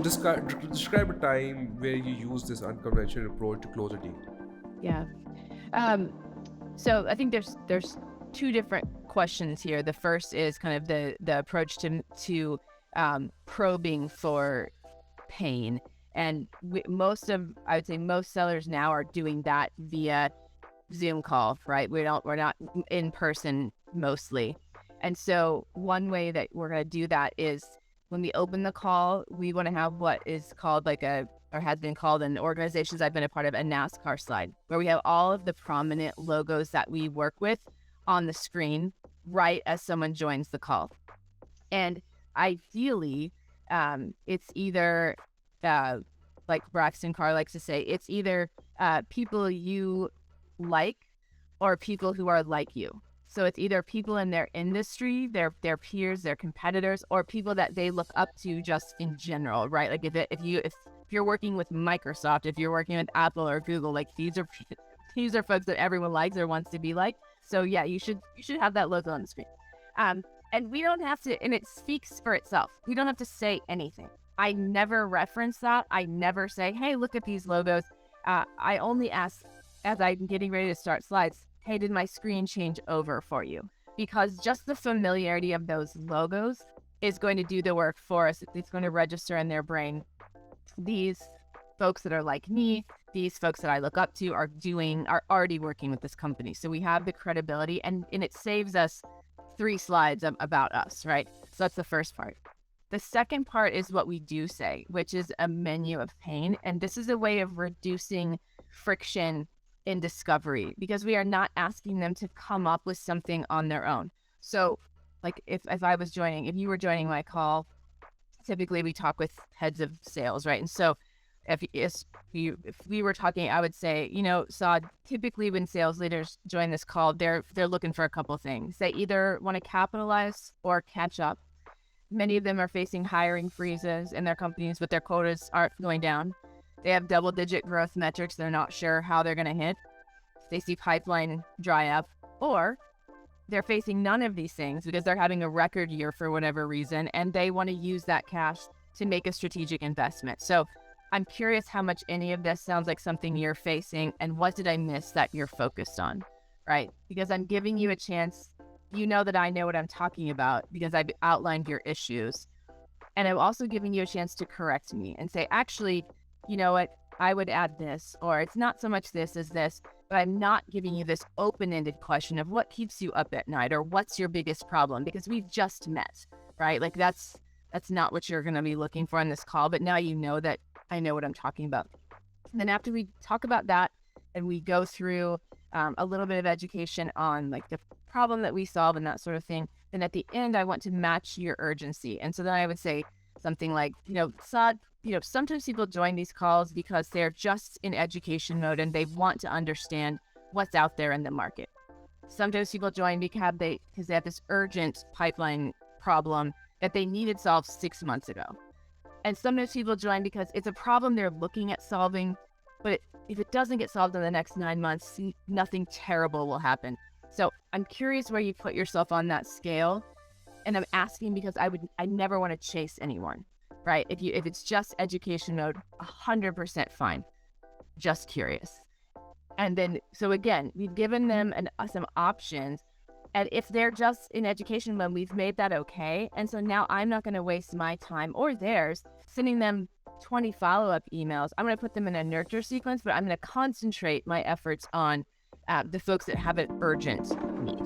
Describe a time where you use this unconventional approach to close a deal. Yeah. Um, so I think there's two different questions here. The first is kind of the approach to probing for pain, and I would say most sellers now are doing that via Zoom call, right? We're not in person mostly. And so one way that we're going to do that is when we open the call, we want to have what is called or has been called in organizations I've been a part of, a NASCAR slide, where we have all of the prominent logos that we work with on the screen right as someone joins the call. And ideally, it's either, like Braxton Carr likes to say, it's either people you like or people who are like you. So it's either people in their industry, their peers, their competitors, or people that they look up to just in general, right? Like if you're working with Microsoft, if you're working with Apple or Google, like these are folks that everyone likes or wants to be like. So yeah, you should have that logo on the screen. And we don't have to, and it speaks for itself. We don't have to say anything. I never reference that. I never say, hey, look at these logos. I only ask as I'm getting ready to start slides, hey, did my screen change over for you? Because just the familiarity of those logos is going to do the work for us. It's going to register in their brain. These folks that are like me, these folks that I look up to are already working with this company. So we have the credibility and it saves us 3 slides about us, right? So that's the first part. The second part is what we do say, which is a menu of pain. And this is a way of reducing friction in discovery, because we are not asking them to come up with something on their own. So like if you were joining my call, typically we talk with heads of sales, right? And so if we were talking, I would say, Saad, typically when sales leaders join this call, they're looking for a couple things. They either want to capitalize or catch up. Many of them are facing hiring freezes in their companies, but their quotas aren't going down. They have double-digit growth metrics they're not sure how they're going to hit. They see pipeline dry up, or they're facing none of these things because they're having a record year for whatever reason, and they want to use that cash to make a strategic investment. So I'm curious how much any of this sounds like something you're facing, and what did I miss that you're focused on, right? Because I'm giving you a chance. You know that I know what I'm talking about because I've outlined your issues. And I'm also giving you a chance to correct me and say, actually, you know what, I would add this, or it's not so much this as this, but I'm not giving you this open-ended question of what keeps you up at night or what's your biggest problem, because we've just met, right? Like that's not what you're going to be looking for in this call, but now you know that I know what I'm talking about. And then after we talk about that and we go through a little bit of education on like the problem that we solve and that sort of thing, then at the end, I want to match your urgency. And so then I would say something like, Saad, sometimes people join these calls because they're just in education mode and they want to understand what's out there in the market. Sometimes people join because they have this urgent pipeline problem that they needed solved 6 months ago. And sometimes people join because it's a problem they're looking at solving, but if it doesn't get solved in the next 9 months, nothing terrible will happen. So I'm curious where you put yourself on that scale. And I'm asking because I never want to chase anyone, right? If it's just education mode, 100% fine. Just curious. And then, so again, we've given them some options. And if they're just in education mode, we've made that okay. And so now I'm not going to waste my time or theirs sending them 20 follow-up emails. I'm going to put them in a nurture sequence, but I'm going to concentrate my efforts on the folks that have an urgent need.